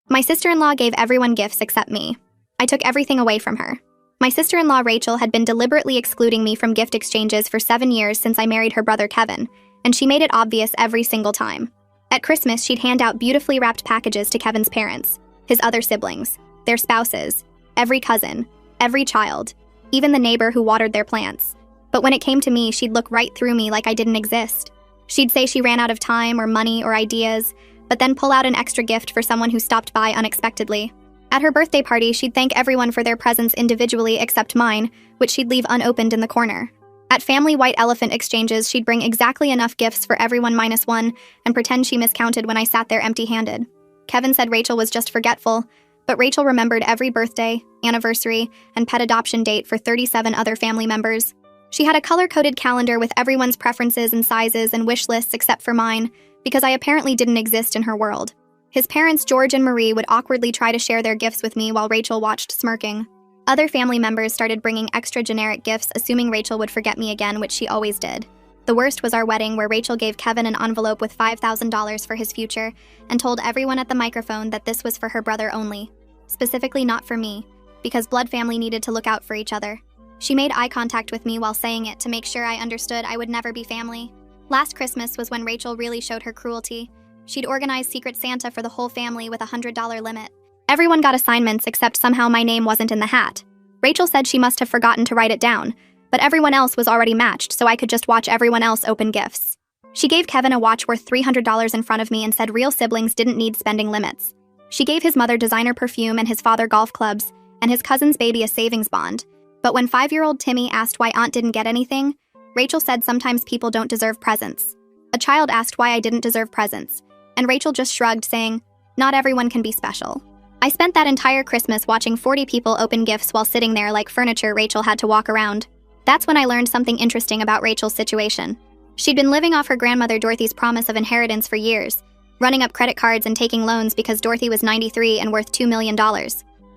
My sister-in-law gave everyone gifts except me. I took everything away from her. My sister-in-law Rachel had been deliberately excluding me from gift exchanges for 7 years since I married her brother Kevin, and she made it obvious every single time. At Christmas, she'd hand out beautifully wrapped packages to Kevin's parents, his other siblings, their spouses, every cousin, every child, even the neighbor who watered their plants. But when it came to me, she'd look right through me like I didn't exist. She'd say she ran out of time or money or ideas, but then pull out an extra gift for someone who stopped by unexpectedly. At her birthday party, she'd thank everyone for their presents individually except mine, which she'd leave unopened in the corner. At family white elephant exchanges, she'd bring exactly enough gifts for everyone minus one and pretend she miscounted when I sat there empty-handed. Kevin said Rachel was just forgetful, but Rachel remembered every birthday, anniversary, and pet adoption date for 37 other family members. She had a color-coded calendar with everyone's preferences and sizes and wish lists except for mine, because I apparently didn't exist in her world. His parents, George and Marie, would awkwardly try to share their gifts with me while Rachel watched smirking. Other family members started bringing extra generic gifts, assuming Rachel would forget me again, which she always did. The worst was our wedding, where Rachel gave Kevin an envelope with $5,000 for his future and told everyone at the microphone that this was for her brother only. Specifically not for me, because blood family needed to look out for each other. She made eye contact with me while saying it to make sure I understood I would never be family. Last Christmas was when Rachel really showed her cruelty. She'd organized Secret Santa for the whole family with a $100 limit. Everyone got assignments except somehow my name wasn't in the hat. Rachel said she must have forgotten to write it down, but everyone else was already matched, so I could just watch everyone else open gifts. She gave Kevin a watch worth $300 in front of me and said real siblings didn't need spending limits. She gave his mother designer perfume and his father golf clubs, and his cousin's baby a savings bond. But when 5-year-old Timmy asked why Aunt didn't get anything, Rachel said sometimes people don't deserve presents. A child asked why I didn't deserve presents, and Rachel just shrugged, saying, "Not everyone can be special." I spent that entire Christmas watching 40 people open gifts while sitting there like furniture Rachel had to walk around. That's when I learned something interesting about Rachel's situation. She'd been living off her grandmother Dorothy's promise of inheritance for years, running up credit cards and taking loans because Dorothy was 93 and worth $2 million.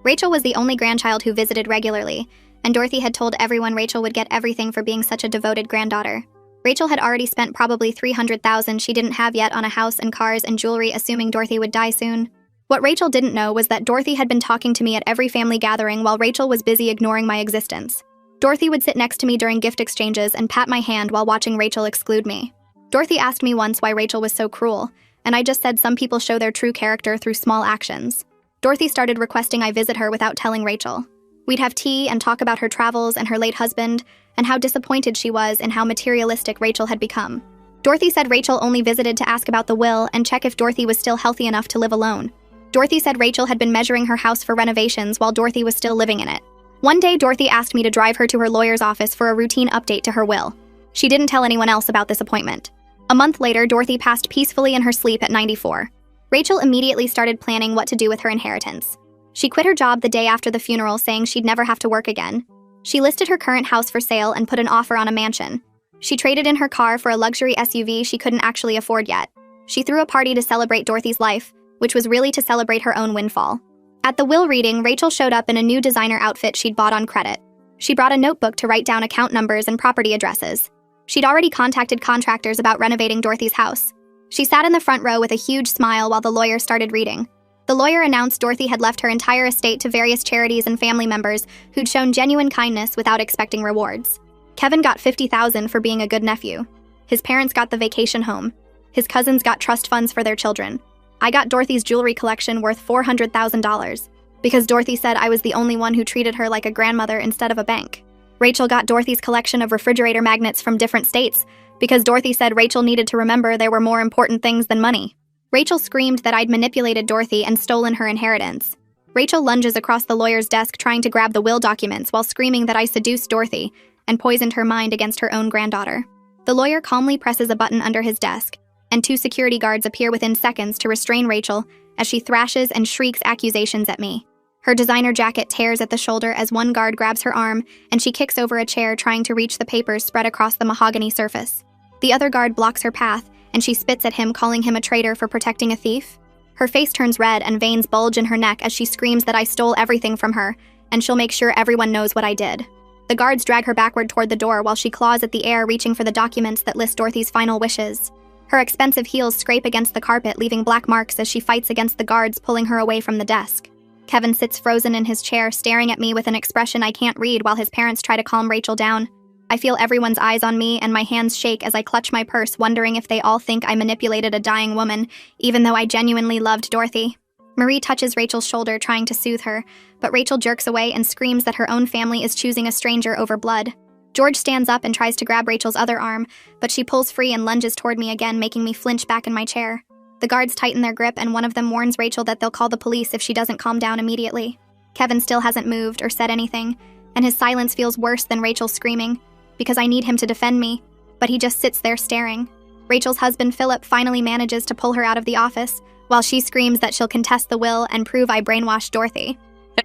Rachel was the only grandchild who visited regularly, and Dorothy had told everyone Rachel would get everything for being such a devoted granddaughter. Rachel had already spent probably $300,000 she didn't have yet on a house and cars and jewelry, assuming Dorothy would die soon. What Rachel didn't know was that Dorothy had been talking to me at every family gathering while Rachel was busy ignoring my existence. Dorothy would sit next to me during gift exchanges and pat my hand while watching Rachel exclude me. Dorothy asked me once why Rachel was so cruel, and I just said some people show their true character through small actions. Dorothy started requesting I visit her without telling Rachel. We'd have tea and talk about her travels and her late husband, and how disappointed she was in how materialistic Rachel had become. Dorothy said Rachel only visited to ask about the will and check if Dorothy was still healthy enough to live alone. Dorothy said Rachel had been measuring her house for renovations while Dorothy was still living in it. One day, Dorothy asked me to drive her to her lawyer's office for a routine update to her will. She didn't tell anyone else about this appointment. A month later, Dorothy passed peacefully in her sleep at 94. Rachel immediately started planning what to do with her inheritance. She quit her job the day after the funeral, saying she'd never have to work again. She listed her current house for sale and put an offer on a mansion. She traded in her car for a luxury SUV she couldn't actually afford yet. She threw a party to celebrate Dorothy's life, which was really to celebrate her own windfall. At the will reading, Rachel showed up in a new designer outfit she'd bought on credit. She brought a notebook to write down account numbers and property addresses. She'd already contacted contractors about renovating Dorothy's house. She sat in the front row with a huge smile while the lawyer started reading. The lawyer announced Dorothy had left her entire estate to various charities and family members who'd shown genuine kindness without expecting rewards. Kevin got $50,000 for being a good nephew. His parents got the vacation home. His cousins got trust funds for their children. I got Dorothy's jewelry collection worth $400,000 because Dorothy said I was the only one who treated her like a grandmother instead of a bank. Rachel got Dorothy's collection of refrigerator magnets from different states because Dorothy said Rachel needed to remember there were more important things than money. Rachel screamed that I'd manipulated Dorothy and stolen her inheritance. Rachel lunges across the lawyer's desk trying to grab the will documents while screaming that I seduced Dorothy and poisoned her mind against her own granddaughter. The lawyer calmly presses a button under his desk, and 2 security guards appear within seconds to restrain Rachel as she thrashes and shrieks accusations at me. Her designer jacket tears at the shoulder as one guard grabs her arm, and she kicks over a chair trying to reach the papers spread across the mahogany surface. The other guard blocks her path, and she spits at him, calling him a traitor for protecting a thief. Her face turns red and veins bulge in her neck as she screams that I stole everything from her, and she'll make sure everyone knows what I did. The guards drag her backward toward the door while she claws at the air, reaching for the documents that list Dorothy's final wishes. Her expensive heels scrape against the carpet, leaving black marks as she fights against the guards pulling her away from the desk. Kevin sits frozen in his chair, staring at me with an expression I can't read while his parents try to calm Rachel down. I feel everyone's eyes on me and my hands shake as I clutch my purse, wondering if they all think I manipulated a dying woman, even though I genuinely loved Dorothy. Marie touches Rachel's shoulder, trying to soothe her, but Rachel jerks away and screams that her own family is choosing a stranger over blood. George stands up and tries to grab Rachel's other arm, but she pulls free and lunges toward me again, making me flinch back in my chair. The guards tighten their grip, and one of them warns Rachel that they'll call the police if she doesn't calm down immediately. Kevin still hasn't moved or said anything, and his silence feels worse than Rachel's screaming, because I need him to defend me, but he just sits there staring. Rachel's husband, Philip, finally manages to pull her out of the office, while she screams that she'll contest the will and prove I brainwashed Dorothy.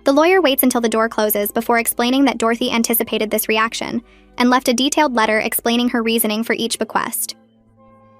The lawyer waits until the door closes before explaining that Dorothy anticipated this reaction and left a detailed letter explaining her reasoning for each bequest.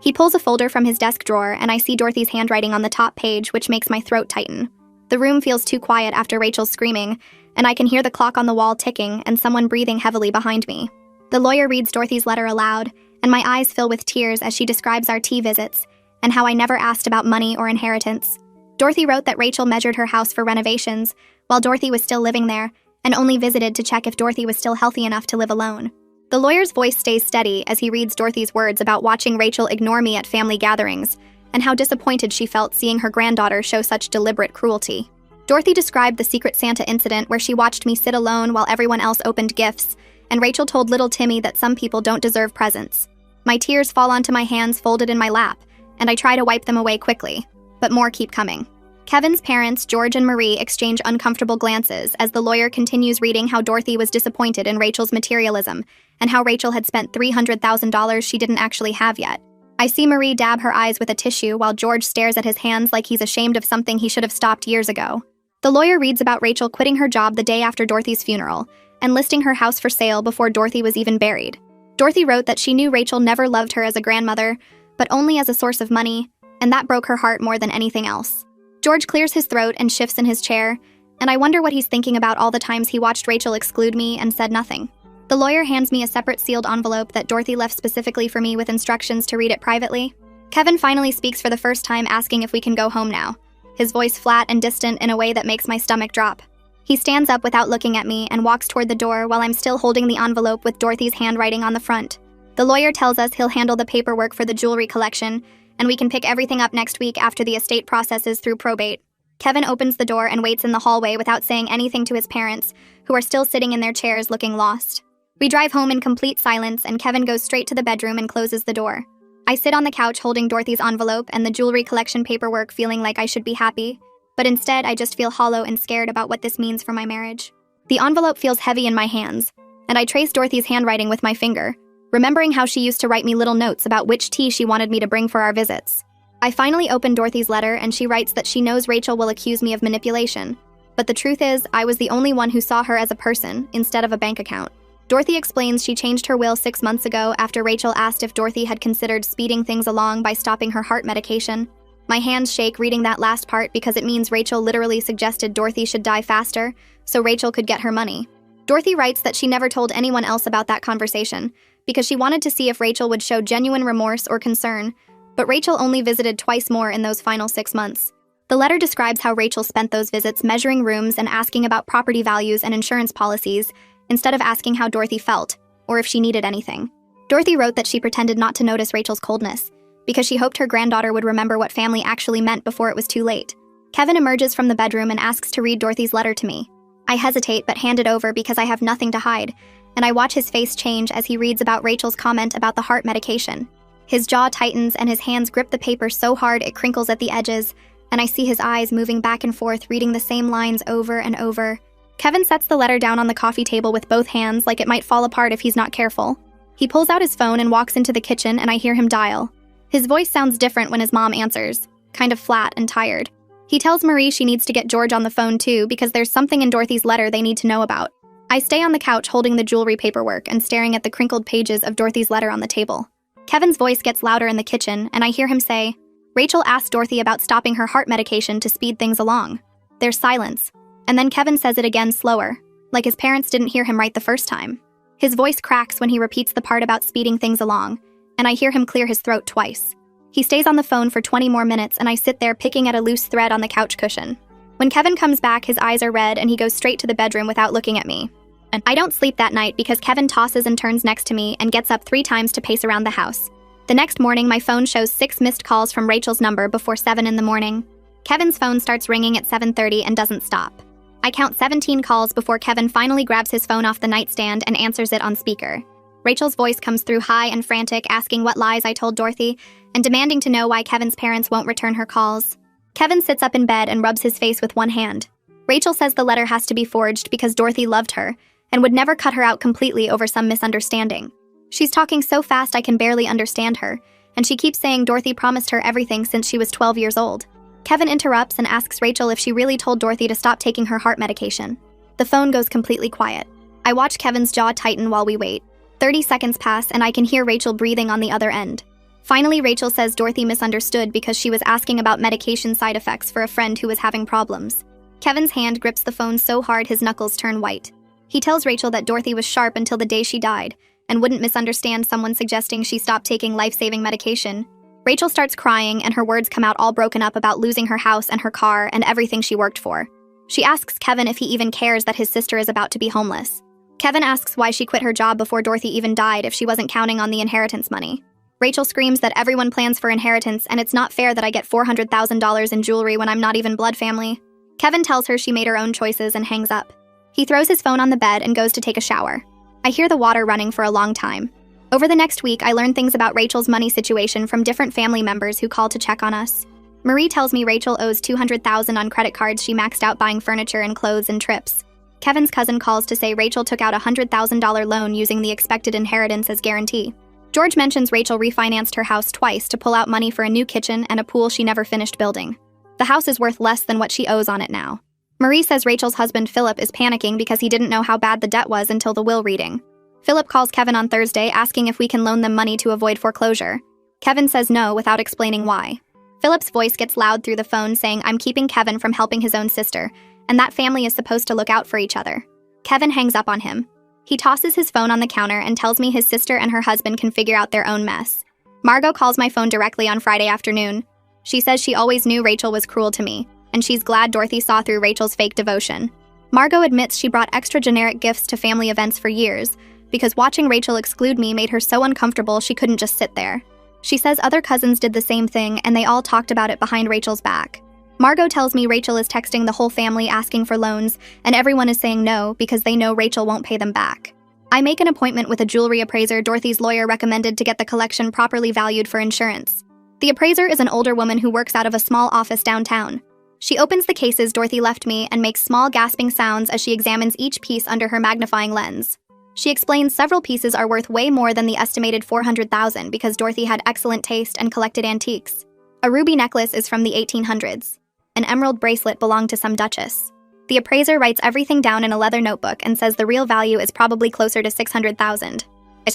He pulls a folder from his desk drawer, and I see Dorothy's handwriting on the top page, which makes my throat tighten. The room feels too quiet after Rachel's screaming, and I can hear the clock on the wall ticking and someone breathing heavily behind me. The lawyer reads Dorothy's letter aloud, and my eyes fill with tears as she describes our tea visits and how I never asked about money or inheritance. Dorothy wrote that Rachel measured her house for renovations while Dorothy was still living there, and only visited to check if Dorothy was still healthy enough to live alone. The lawyer's voice stays steady as he reads Dorothy's words about watching Rachel ignore me at family gatherings, and how disappointed she felt seeing her granddaughter show such deliberate cruelty. Dorothy described the Secret Santa incident where she watched me sit alone while everyone else opened gifts, and Rachel told little Timmy that some people don't deserve presents. My tears fall onto my hands folded in my lap, and I try to wipe them away quickly, but more keep coming. Kevin's parents, George and Marie, exchange uncomfortable glances as the lawyer continues reading how Dorothy was disappointed in Rachel's materialism and how Rachel had spent $300,000 she didn't actually have yet. I see Marie dab her eyes with a tissue while George stares at his hands like he's ashamed of something he should have stopped years ago. The lawyer reads about Rachel quitting her job the day after Dorothy's funeral and listing her house for sale before Dorothy was even buried. Dorothy wrote that she knew Rachel never loved her as a grandmother, but only as a source of money, and that broke her heart more than anything else. George clears his throat and shifts in his chair, and I wonder what he's thinking about all the times he watched Rachel exclude me and said nothing. The lawyer hands me a separate sealed envelope that Dorothy left specifically for me with instructions to read it privately. Kevin finally speaks for the first time, asking if we can go home now, his voice flat and distant in a way that makes my stomach drop. He stands up without looking at me and walks toward the door while I'm still holding the envelope with Dorothy's handwriting on the front. The lawyer tells us he'll handle the paperwork for the jewelry collection, and we can pick everything up next week after the estate processes through probate. Kevin opens the door and waits in the hallway without saying anything to his parents, who are still sitting in their chairs looking lost. We drive home in complete silence, and Kevin goes straight to the bedroom and closes the door. I sit on the couch holding Dorothy's envelope and the jewelry collection paperwork, feeling like I should be happy, but instead I just feel hollow and scared about what this means for my marriage. The envelope feels heavy in my hands, and I trace Dorothy's handwriting with my finger, remembering how she used to write me little notes about which tea she wanted me to bring for our visits. I finally open Dorothy's letter, and she writes that she knows Rachel will accuse me of manipulation, but the truth is, I was the only one who saw her as a person instead of a bank account. Dorothy explains she changed her will 6 months ago after Rachel asked if Dorothy had considered speeding things along by stopping her heart medication. My hands shake reading that last part because it means Rachel literally suggested Dorothy should die faster so Rachel could get her money. Dorothy writes that she never told anyone else about that conversation because she wanted to see if Rachel would show genuine remorse or concern, but Rachel only visited twice more in those final 6 months. The letter describes how Rachel spent those visits measuring rooms and asking about property values and insurance policies instead of asking how Dorothy felt or if she needed anything. Dorothy wrote that she pretended not to notice Rachel's coldness because she hoped her granddaughter would remember what family actually meant before it was too late. Kevin emerges from the bedroom and asks to read Dorothy's letter to me. I hesitate but hand it over because I have nothing to hide, and I watch his face change as he reads about Rachel's comment about the heart medication. His jaw tightens and his hands grip the paper so hard it crinkles at the edges, and I see his eyes moving back and forth reading the same lines over and over. Kevin sets the letter down on the coffee table with both hands like it might fall apart if he's not careful. He pulls out his phone and walks into the kitchen, and I hear him dial. His voice sounds different when his mom answers, kind of flat and tired. He tells Marie she needs to get George on the phone too because there's something in Dorothy's letter they need to know about. I stay on the couch holding the jewelry paperwork and staring at the crinkled pages of Dorothy's letter on the table. Kevin's voice gets louder in the kitchen, and I hear him say, Rachel asked Dorothy about stopping her heart medication to speed things along. There's silence, and then Kevin says it again slower, like his parents didn't hear him right the first time. His voice cracks when he repeats the part about speeding things along, and I hear him clear his throat twice. He stays on the phone for 20 more minutes, and I sit there picking at a loose thread on the couch cushion. When Kevin comes back, his eyes are red and he goes straight to the bedroom without looking at me. And I don't sleep that night because Kevin tosses and turns next to me and gets up 3 times to pace around the house. The next morning, my phone shows 6 missed calls from Rachel's number before 7 in the morning. Kevin's phone starts ringing at 7:30 and doesn't stop. I count 17 calls before Kevin finally grabs his phone off the nightstand and answers it on speaker. Rachel's voice comes through high and frantic, asking what lies I told Dorothy and demanding to know why Kevin's parents won't return her calls. Kevin sits up in bed and rubs his face with one hand. Rachel says the letter has to be forged because Dorothy loved her and would never cut her out completely over some misunderstanding. She's talking so fast I can barely understand her, and she keeps saying Dorothy promised her everything since she was 12 years old. Kevin interrupts and asks Rachel if she really told Dorothy to stop taking her heart medication. The phone goes completely quiet. I watch Kevin's jaw tighten while we wait. 30 seconds pass and I can hear Rachel breathing on the other end. Finally, Rachel says Dorothy misunderstood because she was asking about medication side effects for a friend who was having problems. Kevin's hand grips the phone so hard his knuckles turn white. He tells Rachel that Dorothy was sharp until the day she died and wouldn't misunderstand someone suggesting she stop taking life-saving medication. Rachel starts crying and her words come out all broken up about losing her house and her car and everything she worked for. She asks Kevin if he even cares that his sister is about to be homeless. Kevin asks why she quit her job before Dorothy even died if she wasn't counting on the inheritance money. Rachel screams that everyone plans for inheritance and it's not fair that I get $400,000 in jewelry when I'm not even blood family. Kevin tells her she made her own choices and hangs up. He throws his phone on the bed and goes to take a shower. I hear the water running for a long time. Over the next week, I learn things about Rachel's money situation from different family members who call to check on us. Marie tells me Rachel owes $200,000 on credit cards she maxed out buying furniture and clothes and trips. Kevin's cousin calls to say Rachel took out a $100,000 loan using the expected inheritance as guarantee. George mentions Rachel refinanced her house twice to pull out money for a new kitchen and a pool she never finished building. The house is worth less than what she owes on it now. Marie says Rachel's husband Philip is panicking because he didn't know how bad the debt was until the will reading. Philip calls Kevin on Thursday asking if we can loan them money to avoid foreclosure. Kevin says no without explaining why. Philip's voice gets loud through the phone saying I'm keeping Kevin from helping his own sister, and that family is supposed to look out for each other. Kevin hangs up on him. He tosses his phone on the counter and tells me his sister and her husband can figure out their own mess. Margot calls my phone directly on Friday afternoon. She says she always knew Rachel was cruel to me, and she's glad Dorothy saw through Rachel's fake devotion. Margot admits she brought extra generic gifts to family events for years, because watching Rachel exclude me made her so uncomfortable she couldn't just sit there. She says other cousins did the same thing and they all talked about it behind Rachel's back. Margot tells me Rachel is texting the whole family asking for loans and everyone is saying no because they know Rachel won't pay them back. I make an appointment with a jewelry appraiser Dorothy's lawyer recommended to get the collection properly valued for insurance. The appraiser is an older woman who works out of a small office downtown. She opens the cases Dorothy left me and makes small gasping sounds as she examines each piece under her magnifying lens. She explains several pieces are worth way more than the estimated $400,000 because Dorothy had excellent taste and collected antiques. A ruby necklace is from the 1800s. An emerald bracelet belonged to some duchess. The appraiser writes everything down in a leather notebook and says the real value is probably closer to $600,000.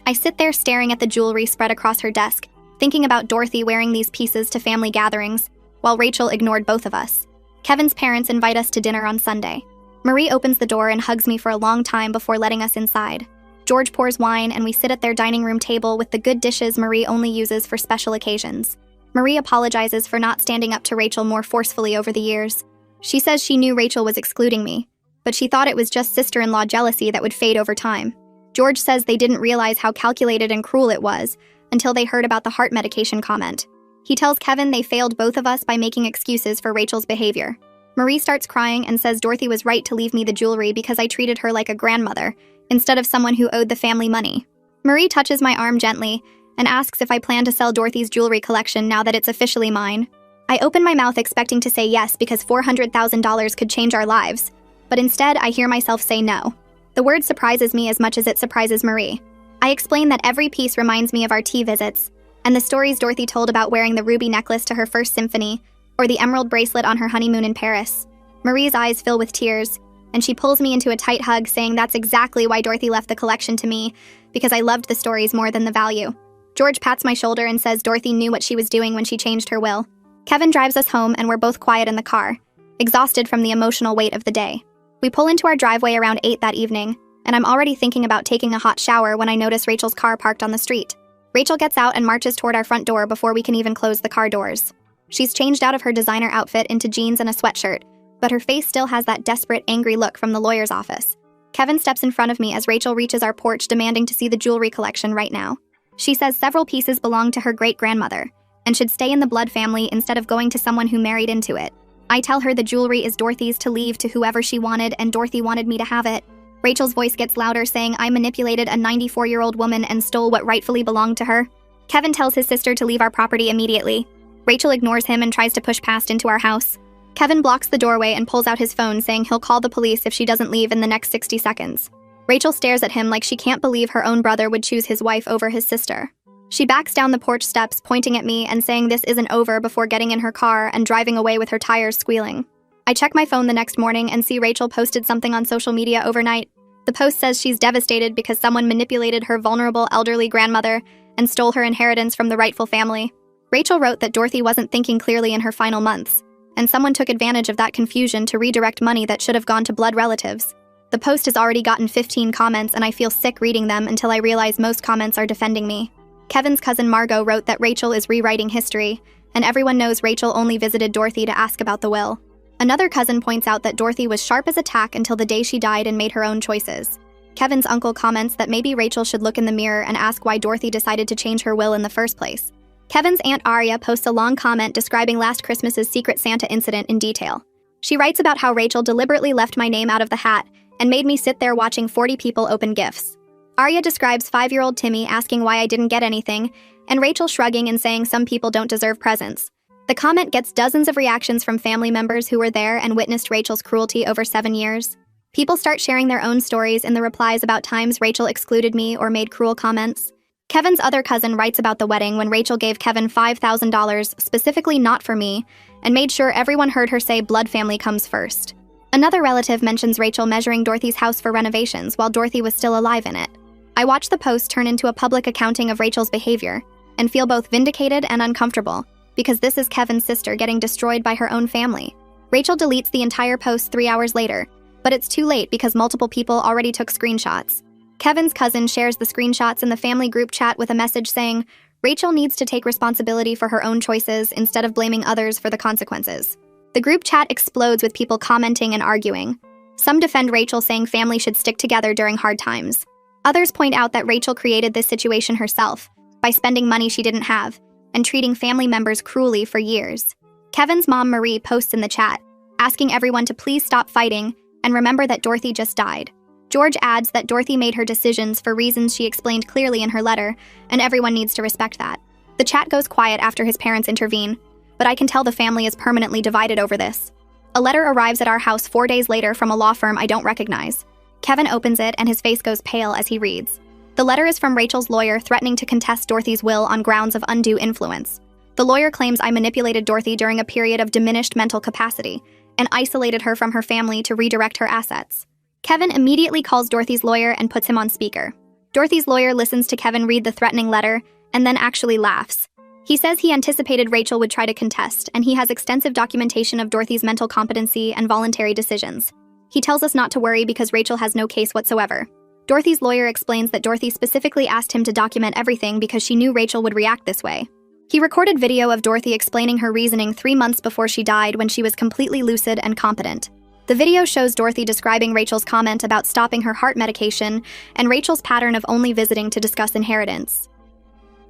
I sit there staring at the jewelry spread across her desk, thinking about Dorothy wearing these pieces to family gatherings, while Rachel ignored both of us. Kevin's parents invite us to dinner on Sunday. Marie opens the door and hugs me for a long time before letting us inside. George pours wine and we sit at their dining room table with the good dishes Marie only uses for special occasions. Marie apologizes for not standing up to Rachel more forcefully over the years. She says she knew Rachel was excluding me, but she thought it was just sister-in-law jealousy that would fade over time. George says they didn't realize how calculated and cruel it was until they heard about the heart medication comment. He tells Kevin they failed both of us by making excuses for Rachel's behavior. Marie starts crying and says Dorothy was right to leave me the jewelry because I treated her like a grandmother, instead of someone who owed the family money. Marie touches my arm gently and asks if I plan to sell Dorothy's jewelry collection now that it's officially mine. I open my mouth expecting to say yes because $400,000 could change our lives, but instead I hear myself say no. The word surprises me as much as it surprises Marie. I explain that every piece reminds me of our tea visits, and the stories Dorothy told about wearing the ruby necklace to her first symphony, or the emerald bracelet on her honeymoon in Paris. Marie's eyes fill with tears, and she pulls me into a tight hug saying that's exactly why Dorothy left the collection to me, because I loved the stories more than the value. George pats my shoulder and says Dorothy knew what she was doing when she changed her will. Kevin drives us home and we're both quiet in the car, exhausted from the emotional weight of the day. We pull into our driveway around 8 that evening, and I'm already thinking about taking a hot shower when I notice Rachel's car parked on the street. Rachel gets out and marches toward our front door before we can even close the car doors. She's changed out of her designer outfit into jeans and a sweatshirt, but her face still has that desperate, angry look from the lawyer's office. Kevin steps in front of me as Rachel reaches our porch demanding to see the jewelry collection right now. She says several pieces belong to her great-grandmother and should stay in the blood family instead of going to someone who married into it. I tell her the jewelry is Dorothy's to leave to whoever she wanted and Dorothy wanted me to have it. Rachel's voice gets louder, saying I manipulated a 94-year-old woman and stole what rightfully belonged to her. Kevin tells his sister to leave our property immediately. Rachel ignores him and tries to push past into our house. Kevin blocks the doorway and pulls out his phone, saying he'll call the police if she doesn't leave in the next 60 seconds. Rachel stares at him like she can't believe her own brother would choose his wife over his sister. She backs down the porch steps, pointing at me and saying this isn't over before getting in her car and driving away with her tires squealing. I check my phone the next morning and see Rachel posted something on social media overnight. The post says she's devastated because someone manipulated her vulnerable elderly grandmother and stole her inheritance from the rightful family. Rachel wrote that Dorothy wasn't thinking clearly in her final months, and someone took advantage of that confusion to redirect money that should have gone to blood relatives. The post has already gotten 15 comments, and I feel sick reading them until I realize most comments are defending me. Kevin's cousin Margot wrote that Rachel is rewriting history, and everyone knows Rachel only visited Dorothy to ask about the will. Another cousin points out that Dorothy was sharp as a tack until the day she died and made her own choices. Kevin's uncle comments that maybe Rachel should look in the mirror and ask why Dorothy decided to change her will in the first place. Kevin's Aunt Aria posts a long comment describing last Christmas's Secret Santa incident in detail. She writes about how Rachel deliberately left my name out of the hat and made me sit there watching 40 people open gifts. Aria describes 5-year-old Timmy asking why I didn't get anything, and Rachel shrugging and saying some people don't deserve presents. The comment gets dozens of reactions from family members who were there and witnessed Rachel's cruelty over 7 years. People start sharing their own stories in the replies about times Rachel excluded me or made cruel comments. Kevin's other cousin writes about the wedding when Rachel gave Kevin $5,000, specifically not for me, and made sure everyone heard her say blood family comes first. Another relative mentions Rachel measuring Dorothy's house for renovations while Dorothy was still alive in it. I watch the post turn into a public accounting of Rachel's behavior and feel both vindicated and uncomfortable, because this is Kevin's sister getting destroyed by her own family. Rachel deletes the entire post 3 hours later, but it's too late because multiple people already took screenshots. Kevin's cousin shares the screenshots in the family group chat with a message saying, Rachel needs to take responsibility for her own choices instead of blaming others for the consequences. The group chat explodes with people commenting and arguing. Some defend Rachel, saying family should stick together during hard times. Others point out that Rachel created this situation herself by spending money she didn't have and treating family members cruelly for years. Kevin's mom, Marie, posts in the chat, asking everyone to please stop fighting and remember that Dorothy just died. George adds that Dorothy made her decisions for reasons she explained clearly in her letter, and everyone needs to respect that. The chat goes quiet after his parents intervene, but I can tell the family is permanently divided over this. A letter arrives at our house 4 days later from a law firm I don't recognize. Kevin opens it and his face goes pale as he reads. The letter is from Rachel's lawyer threatening to contest Dorothy's will on grounds of undue influence. The lawyer claims I manipulated Dorothy during a period of diminished mental capacity and isolated her from her family to redirect her assets. Kevin immediately calls Dorothy's lawyer and puts him on speaker. Dorothy's lawyer listens to Kevin read the threatening letter and then actually laughs. He says he anticipated Rachel would try to contest, and he has extensive documentation of Dorothy's mental competency and voluntary decisions. He tells us not to worry because Rachel has no case whatsoever. Dorothy's lawyer explains that Dorothy specifically asked him to document everything because she knew Rachel would react this way. He recorded video of Dorothy explaining her reasoning 3 months before she died when she was completely lucid and competent. The video shows Dorothy describing Rachel's comment about stopping her heart medication and Rachel's pattern of only visiting to discuss inheritance.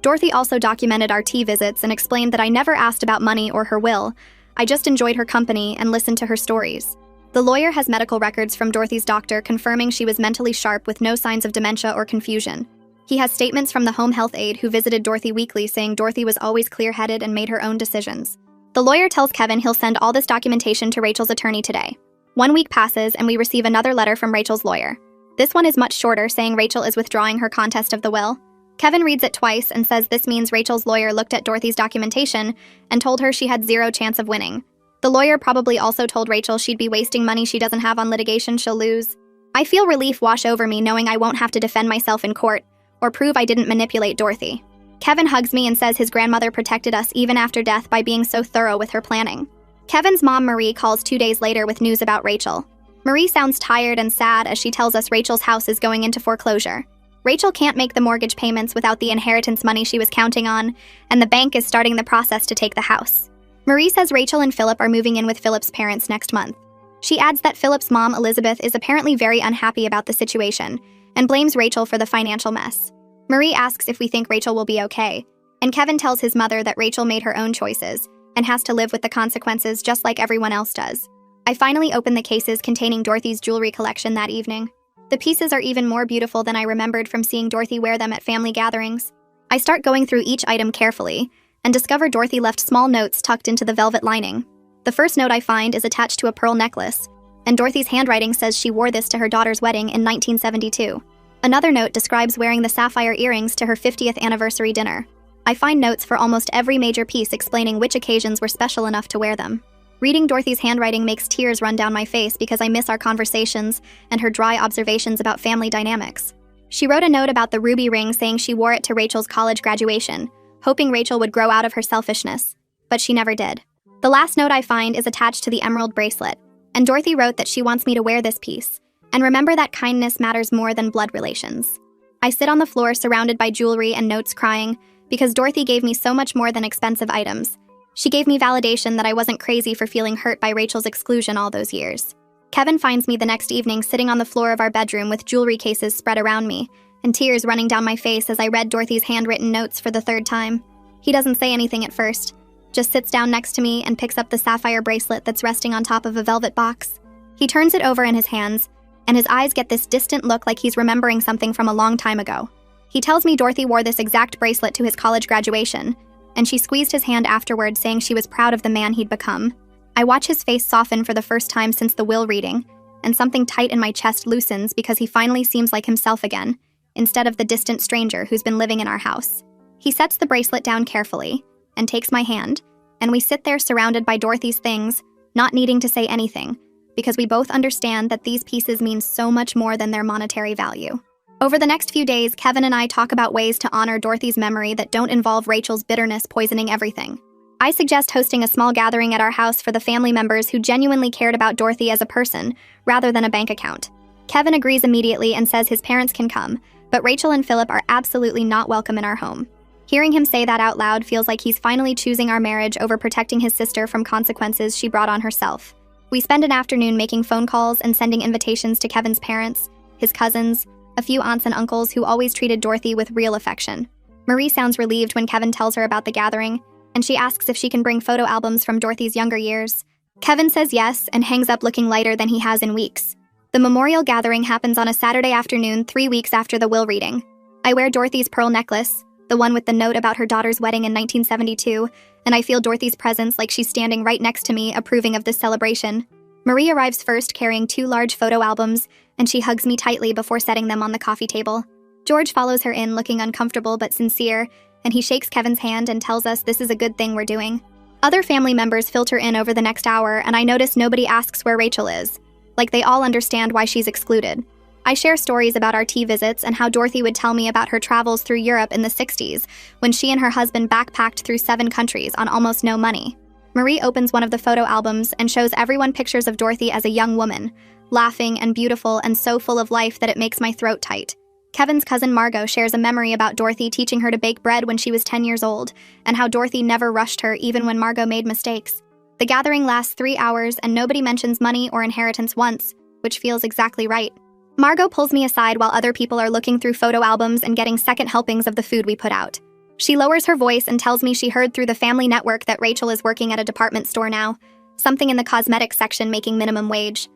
Dorothy also documented our tea visits and explained that I never asked about money or her will. I just enjoyed her company and listened to her stories. The lawyer has medical records from Dorothy's doctor confirming she was mentally sharp with no signs of dementia or confusion. He has statements from the home health aide who visited Dorothy weekly saying Dorothy was always clear-headed and made her own decisions. The lawyer tells Kevin he'll send all this documentation to Rachel's attorney today. 1 week passes and we receive another letter from Rachel's lawyer. This one is much shorter, saying Rachel is withdrawing her contest of the will. Kevin reads it twice and says this means Rachel's lawyer looked at Dorothy's documentation and told her she had 0 chance of winning. The lawyer probably also told Rachel she'd be wasting money she doesn't have on litigation she'll lose. I feel relief wash over me knowing I won't have to defend myself in court or prove I didn't manipulate Dorothy. Kevin hugs me and says his grandmother protected us even after death by being so thorough with her planning. Kevin's mom, Marie, calls 2 days later with news about Rachel. Marie sounds tired and sad as she tells us Rachel's house is going into foreclosure. Rachel can't make the mortgage payments without the inheritance money she was counting on, and the bank is starting the process to take the house. Marie says Rachel and Philip are moving in with Philip's parents next month. She adds that Philip's mom, Elizabeth, is apparently very unhappy about the situation and blames Rachel for the financial mess. Marie asks if we think Rachel will be okay, and Kevin tells his mother that Rachel made her own choices and has to live with the consequences just like everyone else does. I finally open the cases containing Dorothy's jewelry collection that evening. The pieces are even more beautiful than I remembered from seeing Dorothy wear them at family gatherings. I start going through each item carefully and discover Dorothy left small notes tucked into the velvet lining. The first note I find is attached to a pearl necklace, and Dorothy's handwriting says she wore this to her daughter's wedding in 1972. Another note describes wearing the sapphire earrings to her 50th anniversary dinner. I find notes for almost every major piece explaining which occasions were special enough to wear them. Reading Dorothy's handwriting makes tears run down my face because I miss our conversations and her dry observations about family dynamics. She wrote a note about the ruby ring saying she wore it to Rachel's college graduation, hoping Rachel would grow out of her selfishness, but she never did. The last note I find is attached to the emerald bracelet, and Dorothy wrote that she wants me to wear this piece, and remember that kindness matters more than blood relations. I sit on the floor surrounded by jewelry and notes crying because Dorothy gave me so much more than expensive items. She gave me validation that I wasn't crazy for feeling hurt by Rachel's exclusion all those years. Kevin finds me the next evening sitting on the floor of our bedroom with jewelry cases spread around me, and tears running down my face as I read Dorothy's handwritten notes for the third time. He doesn't say anything at first, just sits down next to me and picks up the sapphire bracelet that's resting on top of a velvet box. He turns it over in his hands, and his eyes get this distant look like he's remembering something from a long time ago. He tells me Dorothy wore this exact bracelet to his college graduation, and she squeezed his hand afterward, saying she was proud of the man he'd become. I watch his face soften for the first time since the will reading, and something tight in my chest loosens because he finally seems like himself again, instead of the distant stranger who's been living in our house. He sets the bracelet down carefully and takes my hand, and we sit there surrounded by Dorothy's things, not needing to say anything, because we both understand that these pieces mean so much more than their monetary value. Over the next few days, Kevin and I talk about ways to honor Dorothy's memory that don't involve Rachel's bitterness poisoning everything. I suggest hosting a small gathering at our house for the family members who genuinely cared about Dorothy as a person, rather than a bank account. Kevin agrees immediately and says his parents can come, but Rachel and Philip are absolutely not welcome in our home. Hearing him say that out loud feels like he's finally choosing our marriage over protecting his sister from consequences she brought on herself. We spend an afternoon making phone calls and sending invitations to Kevin's parents, his cousins, a few aunts and uncles who always treated Dorothy with real affection. Marie sounds relieved when Kevin tells her about the gathering, and she asks if she can bring photo albums from Dorothy's younger years. Kevin says yes and hangs up looking lighter than he has in weeks. The memorial gathering happens on a Saturday afternoon 3 weeks after the will reading. I wear Dorothy's pearl necklace, the one with the note about her daughter's wedding in 1972, and I feel Dorothy's presence like she's standing right next to me, approving of this celebration. Marie arrives first carrying 2 large photo albums, and she hugs me tightly before setting them on the coffee table. George follows her in, looking uncomfortable but sincere, and he shakes Kevin's hand and tells us this is a good thing we're doing. Other family members filter in over the next hour, and I notice nobody asks where Rachel is, like they all understand why she's excluded. I share stories about our tea visits and how Dorothy would tell me about her travels through Europe in the 60s, when she and her husband backpacked through 7 countries on almost no money. Marie opens one of the photo albums and shows everyone pictures of Dorothy as a young woman, laughing and beautiful and so full of life that it makes my throat tight. Kevin's cousin Margot shares a memory about Dorothy teaching her to bake bread when she was 10 years old, and how Dorothy never rushed her even when Margot made mistakes. The gathering lasts 3 hours and nobody mentions money or inheritance once, which feels exactly right. Margot pulls me aside while other people are looking through photo albums and getting second helpings of the food we put out. She lowers her voice and tells me she heard through the family network that Rachel is working at a department store now, something in the cosmetics section making minimum wage.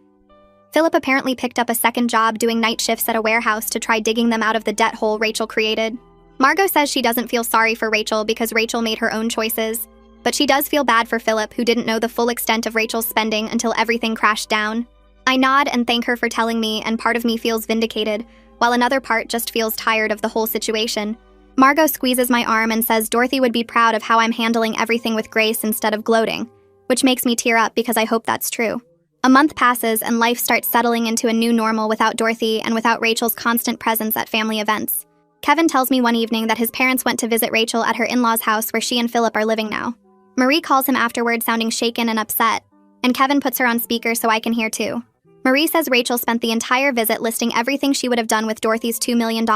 Philip apparently picked up a second job doing night shifts at a warehouse to try digging them out of the debt hole Rachel created. Margot says she doesn't feel sorry for Rachel because Rachel made her own choices, but she does feel bad for Philip, who didn't know the full extent of Rachel's spending until everything crashed down. I nod and thank her for telling me, and part of me feels vindicated, while another part just feels tired of the whole situation. Margot squeezes my arm and says Dorothy would be proud of how I'm handling everything with grace instead of gloating, which makes me tear up because I hope that's true. A month passes and life starts settling into a new normal without Dorothy and without Rachel's constant presence at family events. Kevin tells me one evening that his parents went to visit Rachel at her in-laws' house where she and Philip are living now. Marie calls him afterward sounding shaken and upset, and Kevin puts her on speaker so I can hear too. Marie says Rachel spent the entire visit listing everything she would have done with Dorothy's $2 million,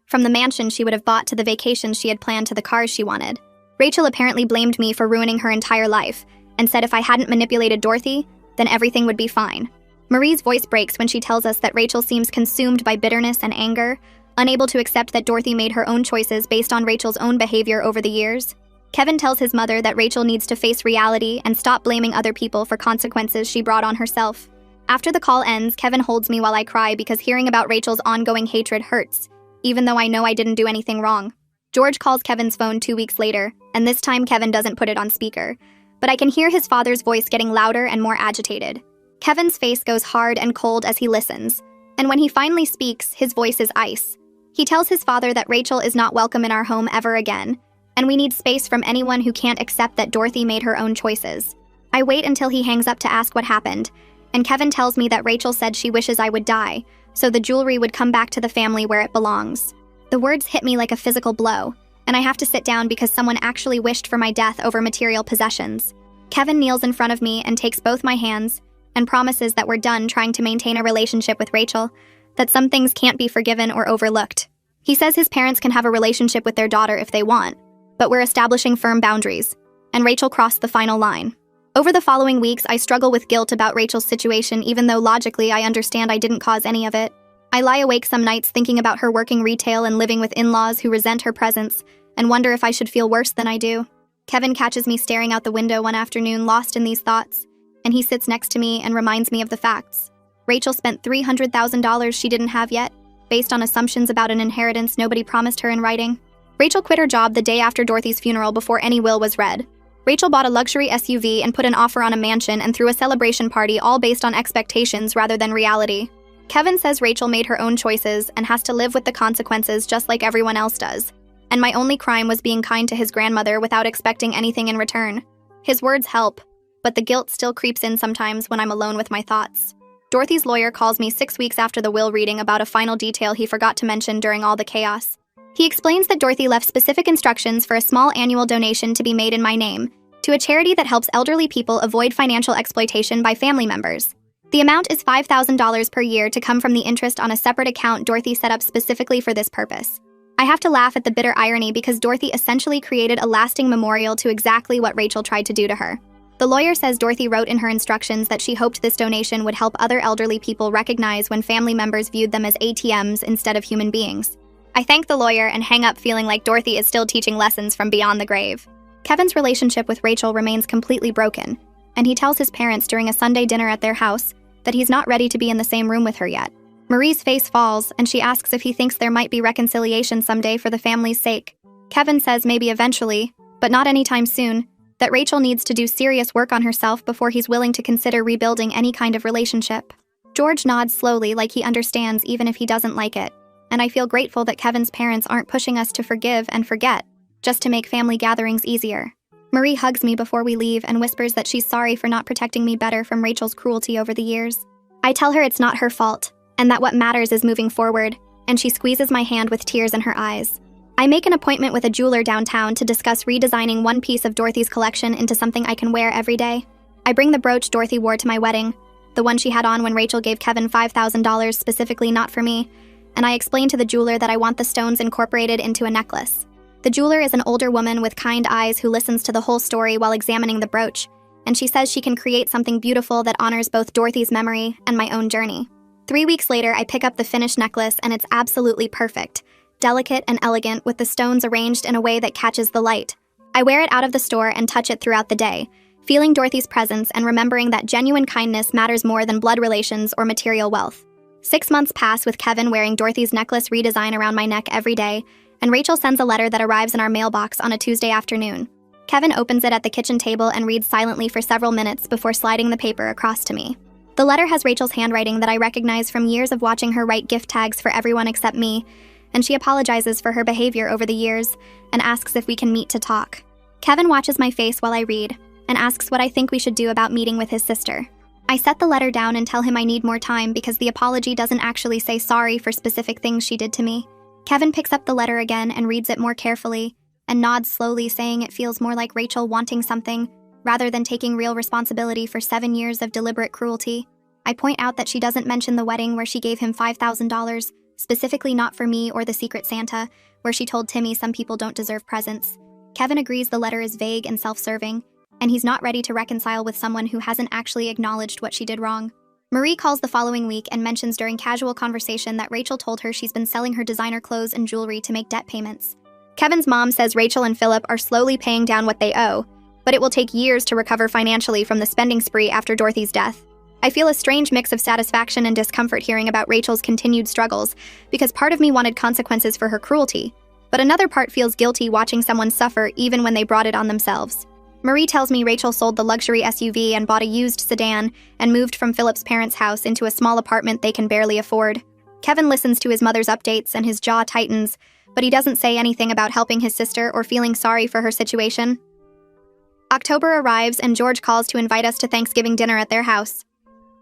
from the mansion she would have bought to the vacations she had planned to the cars she wanted. Rachel apparently blamed me for ruining her entire life, and said if I hadn't manipulated Dorothy, then everything would be fine. Marie's voice breaks when she tells us that Rachel seems consumed by bitterness and anger, unable to accept that Dorothy made her own choices based on Rachel's own behavior over the years. Kevin tells his mother that Rachel needs to face reality and stop blaming other people for consequences she brought on herself. After the call ends, Kevin holds me while I cry because hearing about Rachel's ongoing hatred hurts, even though I know I didn't do anything wrong. George calls Kevin's phone 2 weeks later, and this time Kevin doesn't put it on speaker, but I can hear his father's voice getting louder and more agitated. Kevin's face goes hard and cold as he listens, and when he finally speaks, his voice is ice. He tells his father that Rachel is not welcome in our home ever again, and we need space from anyone who can't accept that Dorothy made her own choices. I wait until he hangs up to ask what happened, and Kevin tells me that Rachel said she wishes I would die, so the jewelry would come back to the family where it belongs. The words hit me like a physical blow, and I have to sit down because someone actually wished for my death over material possessions. Kevin kneels in front of me and takes both my hands, and promises that we're done trying to maintain a relationship with Rachel, that some things can't be forgiven or overlooked. He says his parents can have a relationship with their daughter if they want, but we're establishing firm boundaries, and Rachel crossed the final line. Over the following weeks, I struggle with guilt about Rachel's situation even though logically I understand I didn't cause any of it. I lie awake some nights thinking about her working retail and living with in-laws who resent her presence, and wonder if I should feel worse than I do. Kevin catches me staring out the window one afternoon lost in these thoughts, and he sits next to me and reminds me of the facts. Rachel spent $300,000 she didn't have yet, based on assumptions about an inheritance nobody promised her in writing. Rachel quit her job the day after Dorothy's funeral before any will was read. Rachel bought a luxury SUV and put an offer on a mansion and threw a celebration party all based on expectations rather than reality. Kevin says Rachel made her own choices and has to live with the consequences just like everyone else does. And my only crime was being kind to his grandmother without expecting anything in return. His words help, but the guilt still creeps in sometimes when I'm alone with my thoughts. Dorothy's lawyer calls me 6 weeks after the will reading about a final detail he forgot to mention during all the chaos. He explains that Dorothy left specific instructions for a small annual donation to be made in my name, to a charity that helps elderly people avoid financial exploitation by family members. The amount is $5,000 per year to come from the interest on a separate account Dorothy set up specifically for this purpose. I have to laugh at the bitter irony because Dorothy essentially created a lasting memorial to exactly what Rachel tried to do to her. The lawyer says Dorothy wrote in her instructions that she hoped this donation would help other elderly people recognize when family members viewed them as ATMs instead of human beings. I thank the lawyer and hang up feeling like Dorothy is still teaching lessons from beyond the grave. Kevin's relationship with Rachel remains completely broken, and he tells his parents during a Sunday dinner at their house that he's not ready to be in the same room with her yet. Marie's face falls, and she asks if he thinks there might be reconciliation someday for the family's sake. Kevin says maybe eventually, but not anytime soon, that Rachel needs to do serious work on herself before he's willing to consider rebuilding any kind of relationship. George nods slowly like he understands even if he doesn't like it, and I feel grateful that Kevin's parents aren't pushing us to forgive and forget, just to make family gatherings easier. Marie hugs me before we leave and whispers that she's sorry for not protecting me better from Rachel's cruelty over the years. I tell her it's not her fault, and that what matters is moving forward, and she squeezes my hand with tears in her eyes. I make an appointment with a jeweler downtown to discuss redesigning one piece of Dorothy's collection into something I can wear every day. I bring the brooch Dorothy wore to my wedding, the one she had on when Rachel gave Kevin $5,000 specifically not for me, and I explain to the jeweler that I want the stones incorporated into a necklace. The jeweler is an older woman with kind eyes who listens to the whole story while examining the brooch, and she says she can create something beautiful that honors both Dorothy's memory and my own journey. 3 weeks later, I pick up the finished necklace and it's absolutely perfect, delicate and elegant with the stones arranged in a way that catches the light. I wear it out of the store and touch it throughout the day, feeling Dorothy's presence and remembering that genuine kindness matters more than blood relations or material wealth. 6 months pass with Kevin wearing Dorothy's necklace redesign around my neck every day, and Rachel sends a letter that arrives in our mailbox on a Tuesday afternoon. Kevin opens it at the kitchen table and reads silently for several minutes before sliding the paper across to me. The letter has Rachel's handwriting that I recognize from years of watching her write gift tags for everyone except me, and she apologizes for her behavior over the years and asks if we can meet to talk. Kevin watches my face while I read and asks what I think we should do about meeting with his sister. I set the letter down and tell him I need more time because the apology doesn't actually say sorry for specific things she did to me. Kevin picks up the letter again and reads it more carefully and nods slowly, saying it feels more like Rachel wanting something rather than taking real responsibility for 7 years of deliberate cruelty. I point out that she doesn't mention the wedding where she gave him $5,000, specifically not for me or the Secret Santa, where she told Timmy some people don't deserve presents. Kevin agrees the letter is vague and self-serving, and he's not ready to reconcile with someone who hasn't actually acknowledged what she did wrong. Marie calls the following week and mentions during casual conversation that Rachel told her she's been selling her designer clothes and jewelry to make debt payments. Kevin's mom says Rachel and Philip are slowly paying down what they owe, but it will take years to recover financially from the spending spree after Dorothy's death. I feel a strange mix of satisfaction and discomfort hearing about Rachel's continued struggles, because part of me wanted consequences for her cruelty, but another part feels guilty watching someone suffer even when they brought it on themselves. Marie tells me Rachel sold the luxury SUV and bought a used sedan and moved from Philip's parents' house into a small apartment they can barely afford. Kevin listens to his mother's updates and his jaw tightens, but he doesn't say anything about helping his sister or feeling sorry for her situation. October arrives and George calls to invite us to Thanksgiving dinner at their house.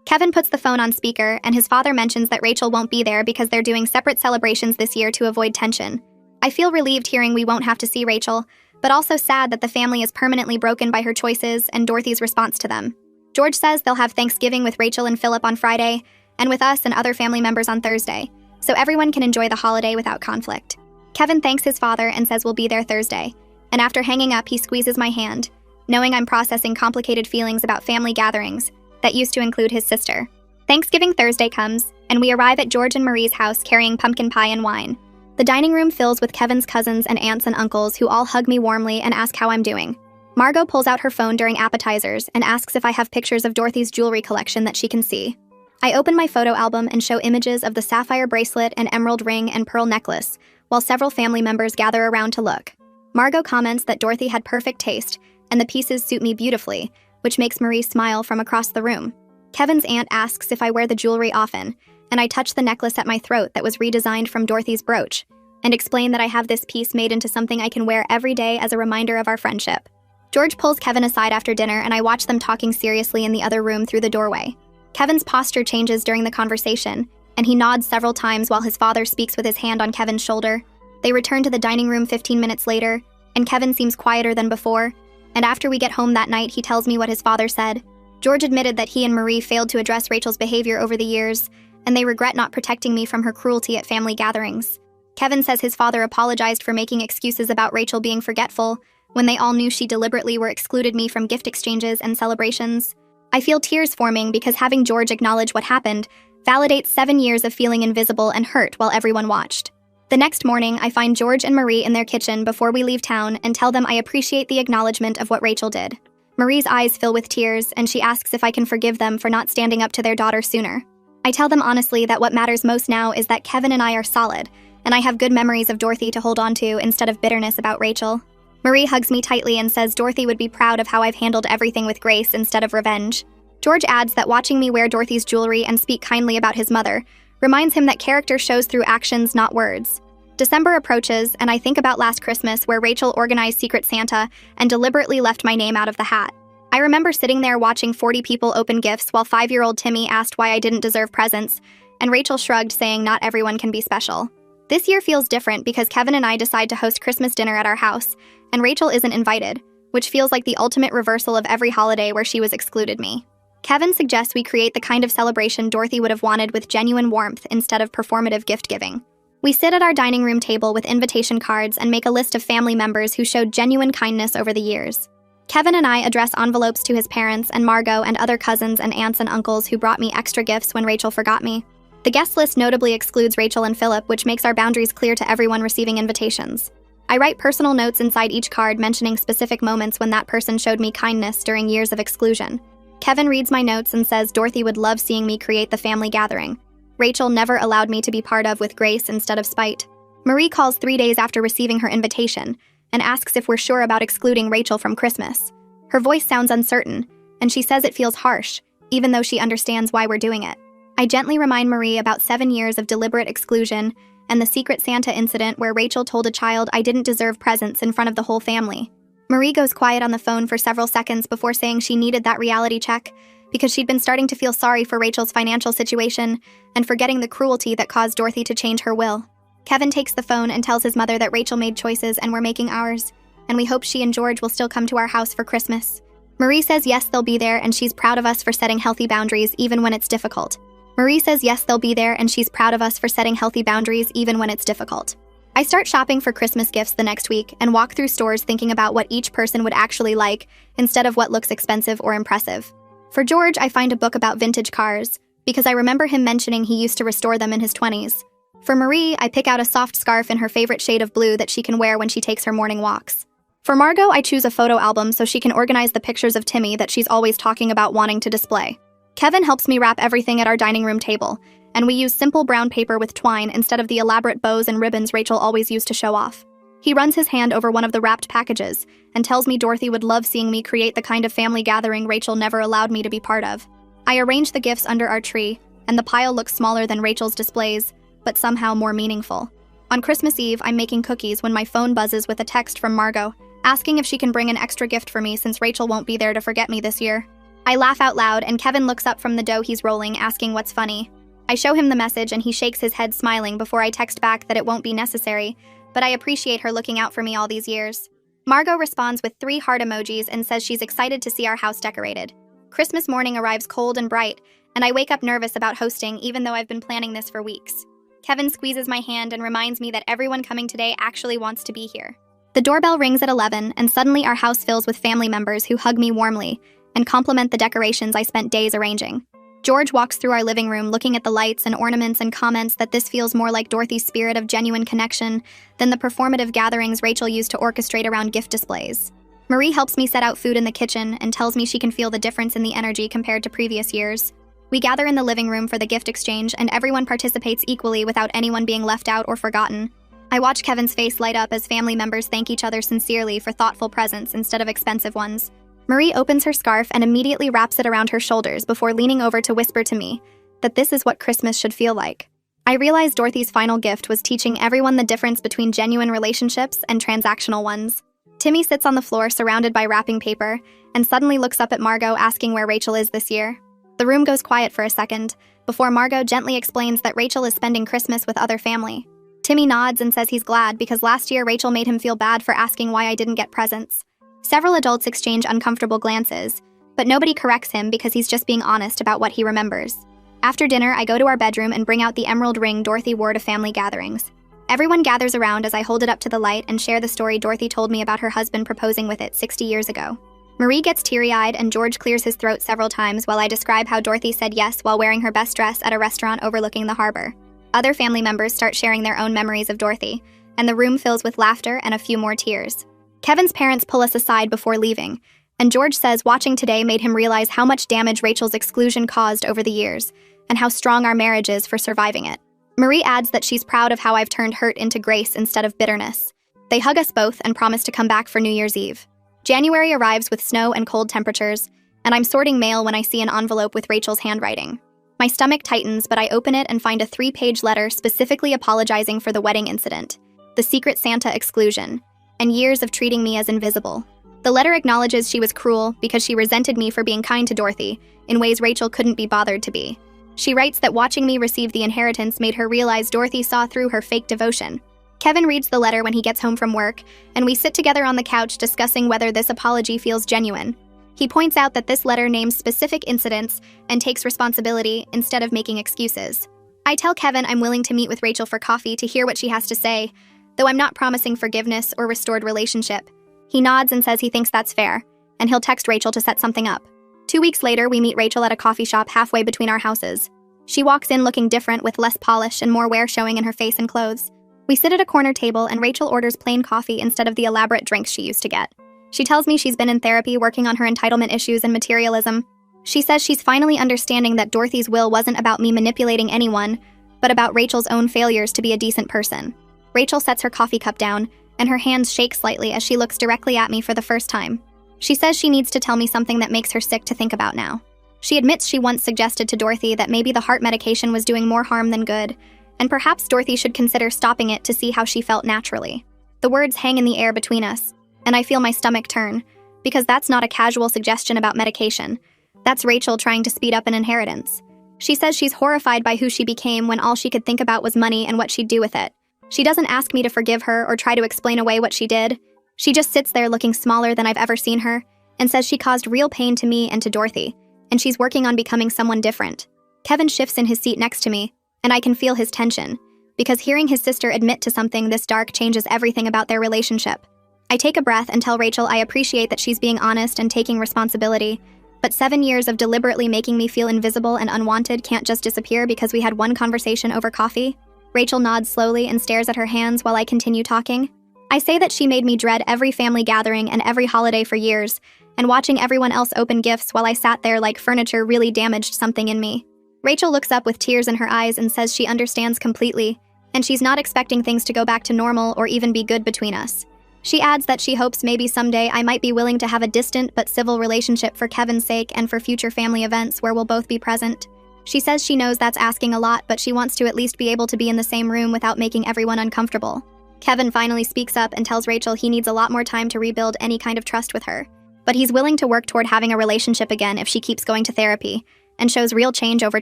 Kevin puts the phone on speaker, and his father mentions that Rachel won't be there because they're doing separate celebrations this year to avoid tension. I feel relieved hearing we won't have to see Rachel, but also sad that the family is permanently broken by her choices and Dorothy's response to them. George says they'll have Thanksgiving with Rachel and Philip on Friday, and with us and other family members on Thursday, so everyone can enjoy the holiday without conflict. Kevin thanks his father and says we'll be there Thursday, and after hanging up he squeezes my hand, knowing I'm processing complicated feelings about family gatherings that used to include his sister. Thanksgiving Thursday comes, and we arrive at George and Marie's house carrying pumpkin pie and wine. The dining room fills with Kevin's cousins and aunts and uncles who all hug me warmly and ask how I'm doing. Margot pulls out her phone during appetizers and asks if I have pictures of Dorothy's jewelry collection that she can see. I open my photo album and show images of the sapphire bracelet and emerald ring and pearl necklace, while several family members gather around to look. Margot comments that Dorothy had perfect taste, and the pieces suit me beautifully, which makes Marie smile from across the room. Kevin's aunt asks if I wear the jewelry often, and I touch the necklace at my throat that was redesigned from Dorothy's brooch, and explain that I have this piece made into something I can wear every day as a reminder of our friendship. George pulls Kevin aside after dinner, and I watch them talking seriously in the other room through the doorway. Kevin's posture changes during the conversation, and he nods several times while his father speaks with his hand on Kevin's shoulder. They return to the dining room 15 minutes later, and Kevin seems quieter than before, and after we get home that night, he tells me what his father said. George admitted that he and Marie failed to address Rachel's behavior over the years, and they regret not protecting me from her cruelty at family gatherings. Kevin says his father apologized for making excuses about Rachel being forgetful, when they all knew she deliberately excluded me from gift exchanges and celebrations. I feel tears forming because having George acknowledge what happened validates 7 years of feeling invisible and hurt while everyone watched. The next morning, I find George and Marie in their kitchen before we leave town and tell them I appreciate the acknowledgement of what Rachel did. Marie's eyes fill with tears, and she asks if I can forgive them for not standing up to their daughter sooner. I tell them honestly that what matters most now is that Kevin and I are solid, and I have good memories of Dorothy to hold on to instead of bitterness about Rachel. Marie hugs me tightly and says Dorothy would be proud of how I've handled everything with grace instead of revenge. George adds that watching me wear Dorothy's jewelry and speak kindly about his mother reminds him that character shows through actions, not words. December approaches, and I think about last Christmas where Rachel organized Secret Santa and deliberately left my name out of the hat. I remember sitting there watching 40 people open gifts while 5-year-old Timmy asked why I didn't deserve presents, and Rachel shrugged, saying not everyone can be special. This year feels different because Kevin and I decide to host Christmas dinner at our house, and Rachel isn't invited, which feels like the ultimate reversal of every holiday where she was excluded me. Kevin suggests we create the kind of celebration Dorothy would have wanted with genuine warmth instead of performative gift-giving. We sit at our dining room table with invitation cards and make a list of family members who showed genuine kindness over the years. Kevin and I address envelopes to his parents and Margot and other cousins and aunts and uncles who brought me extra gifts when Rachel forgot me. The guest list notably excludes Rachel and Philip, which makes our boundaries clear to everyone receiving invitations. I write personal notes inside each card mentioning specific moments when that person showed me kindness during years of exclusion. Kevin reads my notes and says Dorothy would love seeing me create the family gathering. Rachel never allowed me to be part of with grace instead of spite. Marie calls 3 days after receiving her invitation and asks if we're sure about excluding Rachel from Christmas. Her voice sounds uncertain, and she says it feels harsh, even though she understands why we're doing it. I gently remind Marie about 7 years of deliberate exclusion and the Secret Santa incident where Rachel told a child I didn't deserve presents in front of the whole family. Marie goes quiet on the phone for several seconds before saying she needed that reality check because she'd been starting to feel sorry for Rachel's financial situation and forgetting the cruelty that caused Dorothy to change her will. Kevin takes the phone and tells his mother that Rachel made choices and we're making ours, and we hope she and George will still come to our house for Christmas. Marie says yes, they'll be there, and she's proud of us for setting healthy boundaries even when it's difficult. Marie says yes, they'll be there, and she's proud of us for setting healthy boundaries even when it's difficult. I start shopping for Christmas gifts the next week and walk through stores thinking about what each person would actually like instead of what looks expensive or impressive. For George, I find a book about vintage cars because I remember him mentioning he used to restore them in his 20s. For Marie, I pick out a soft scarf in her favorite shade of blue that she can wear when she takes her morning walks. For Margot, I choose a photo album so she can organize the pictures of Timmy that she's always talking about wanting to display. Kevin helps me wrap everything at our dining room table, and we use simple brown paper with twine instead of the elaborate bows and ribbons Rachel always used to show off. He runs his hand over one of the wrapped packages and tells me Dorothy would love seeing me create the kind of family gathering Rachel never allowed me to be part of. I arrange the gifts under our tree, and the pile looks smaller than Rachel's displays, but somehow more meaningful. On Christmas Eve, I'm making cookies when my phone buzzes with a text from Margot, asking if she can bring an extra gift for me since Rachel won't be there to forget me this year. I laugh out loud, and Kevin looks up from the dough he's rolling, asking what's funny. I show him the message, and he shakes his head smiling before I text back that it won't be necessary, but I appreciate her looking out for me all these years. Margot responds with 3 heart emojis and says she's excited to see our house decorated. Christmas morning arrives cold and bright, and I wake up nervous about hosting even though I've been planning this for weeks. Kevin squeezes my hand and reminds me that everyone coming today actually wants to be here. The doorbell rings at 11, and suddenly our house fills with family members who hug me warmly and compliment the decorations I spent days arranging. George walks through our living room looking at the lights and ornaments and comments that this feels more like Dorothy's spirit of genuine connection than the performative gatherings Rachel used to orchestrate around gift displays. Marie helps me set out food in the kitchen and tells me she can feel the difference in the energy compared to previous years. We gather in the living room for the gift exchange, and everyone participates equally without anyone being left out or forgotten. I watch Kevin's face light up as family members thank each other sincerely for thoughtful presents instead of expensive ones. Marie opens her scarf and immediately wraps it around her shoulders before leaning over to whisper to me that this is what Christmas should feel like. I realize Dorothy's final gift was teaching everyone the difference between genuine relationships and transactional ones. Timmy sits on the floor surrounded by wrapping paper and suddenly looks up at Margot asking where Rachel is this year. The room goes quiet for a second before Margot gently explains that Rachel is spending Christmas with other family. Timmy nods and says he's glad because last year Rachel made him feel bad for asking why I didn't get presents. Several adults exchange uncomfortable glances, but nobody corrects him because he's just being honest about what he remembers. After dinner, I go to our bedroom and bring out the emerald ring Dorothy wore to family gatherings. Everyone gathers around as I hold it up to the light and share the story Dorothy told me about her husband proposing with it 60 years ago. Marie gets teary-eyed and George clears his throat several times while I describe how Dorothy said yes while wearing her best dress at a restaurant overlooking the harbor. Other family members start sharing their own memories of Dorothy, and the room fills with laughter and a few more tears. Kevin's parents pull us aside before leaving, and George says watching today made him realize how much damage Rachel's exclusion caused over the years, and how strong our marriage is for surviving it. Marie adds that she's proud of how I've turned hurt into grace instead of bitterness. They hug us both and promise to come back for New Year's Eve. January arrives with snow and cold temperatures, and I'm sorting mail when I see an envelope with Rachel's handwriting. My stomach tightens, but I open it and find a 3-page letter specifically apologizing for the wedding incident, the Secret Santa exclusion, and years of treating me as invisible. The letter acknowledges she was cruel because she resented me for being kind to Dorothy in ways Rachel couldn't be bothered to be. She writes that watching me receive the inheritance made her realize Dorothy saw through her fake devotion. Kevin reads the letter when he gets home from work, and we sit together on the couch discussing whether this apology feels genuine. He points out that this letter names specific incidents and takes responsibility instead of making excuses. I tell Kevin I'm willing to meet with Rachel for coffee to hear what she has to say, though I'm not promising forgiveness or restored relationship. He nods and says he thinks that's fair, and he'll text Rachel to set something up. 2 weeks later, we meet Rachel at a coffee shop halfway between our houses. She walks in looking different with less polish and more wear showing in her face and clothes. We sit at a corner table and Rachel orders plain coffee instead of the elaborate drinks she used to get. She tells me she's been in therapy working on her entitlement issues and materialism. She says she's finally understanding that Dorothy's will wasn't about me manipulating anyone, but about Rachel's own failures to be a decent person. Rachel sets her coffee cup down, and her hands shake slightly as she looks directly at me for the first time. She says she needs to tell me something that makes her sick to think about now. She admits she once suggested to Dorothy that maybe the heart medication was doing more harm than good, and perhaps Dorothy should consider stopping it to see how she felt naturally. The words hang in the air between us, and I feel my stomach turn, because that's not a casual suggestion about medication. That's Rachel trying to speed up an inheritance. She says she's horrified by who she became when all she could think about was money and what she'd do with it. She doesn't ask me to forgive her or try to explain away what she did. She just sits there looking smaller than I've ever seen her, and says she caused real pain to me and to Dorothy, and she's working on becoming someone different. Kevin shifts in his seat next to me, and I can feel his tension, because hearing his sister admit to something this dark changes everything about their relationship. I take a breath and tell Rachel I appreciate that she's being honest and taking responsibility, but 7 years of deliberately making me feel invisible and unwanted can't just disappear because we had one conversation over coffee. Rachel nods slowly and stares at her hands while I continue talking. I say that she made me dread every family gathering and every holiday for years, and watching everyone else open gifts while I sat there like furniture really damaged something in me. Rachel looks up with tears in her eyes and says she understands completely, and she's not expecting things to go back to normal or even be good between us. She adds that she hopes maybe someday I might be willing to have a distant but civil relationship for Kevin's sake and for future family events where we'll both be present. She says she knows that's asking a lot, but she wants to at least be able to be in the same room without making everyone uncomfortable. Kevin finally speaks up and tells Rachel he needs a lot more time to rebuild any kind of trust with her, but he's willing to work toward having a relationship again if she keeps going to therapy and shows real change over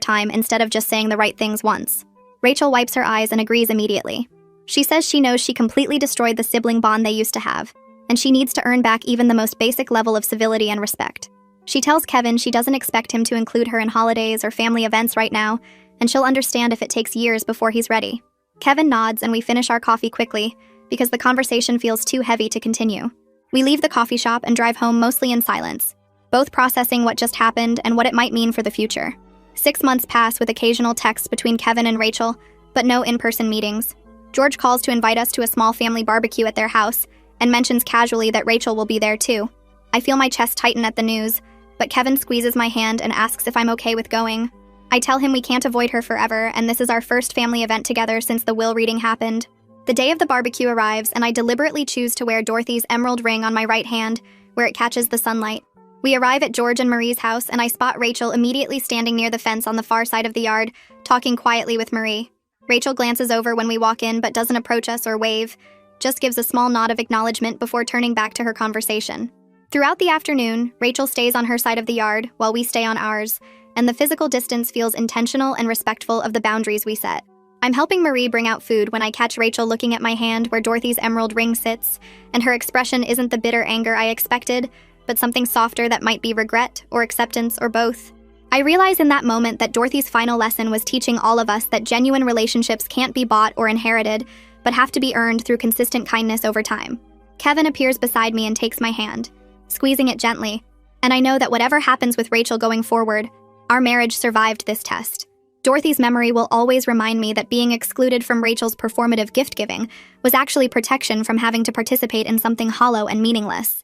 time instead of just saying the right things once. Rachel wipes her eyes and agrees immediately. She says she knows she completely destroyed the sibling bond they used to have, and she needs to earn back even the most basic level of civility and respect. She tells Kevin she doesn't expect him to include her in holidays or family events right now, and she'll understand if it takes years before he's ready. Kevin nods and we finish our coffee quickly because the conversation feels too heavy to continue. We leave the coffee shop and drive home mostly in silence, both processing what just happened and what it might mean for the future. 6 months pass with occasional texts between Kevin and Rachel, but no in-person meetings. George calls to invite us to a small family barbecue at their house and mentions casually that Rachel will be there too. I feel my chest tighten at the news, but Kevin squeezes my hand and asks if I'm okay with going. I tell him we can't avoid her forever, and this is our first family event together since the will reading happened. The day of the barbecue arrives, and I deliberately choose to wear Dorothy's emerald ring on my right hand, where it catches the sunlight. We arrive at George and Marie's house, and I spot Rachel immediately standing near the fence on the far side of the yard, talking quietly with Marie. Rachel glances over when we walk in but doesn't approach us or wave, just gives a small nod of acknowledgement before turning back to her conversation. Throughout the afternoon, Rachel stays on her side of the yard while we stay on ours, and the physical distance feels intentional and respectful of the boundaries we set. I'm helping Marie bring out food when I catch Rachel looking at my hand where Dorothy's emerald ring sits, and her expression isn't the bitter anger I expected, but something softer that might be regret or acceptance or both. I realize in that moment that Dorothy's final lesson was teaching all of us that genuine relationships can't be bought or inherited, but have to be earned through consistent kindness over time. Kevin appears beside me and takes my hand, squeezing it gently, and I know that whatever happens with Rachel going forward, our marriage survived this test. Dorothy's memory will always remind me that being excluded from Rachel's performative gift-giving was actually protection from having to participate in something hollow and meaningless.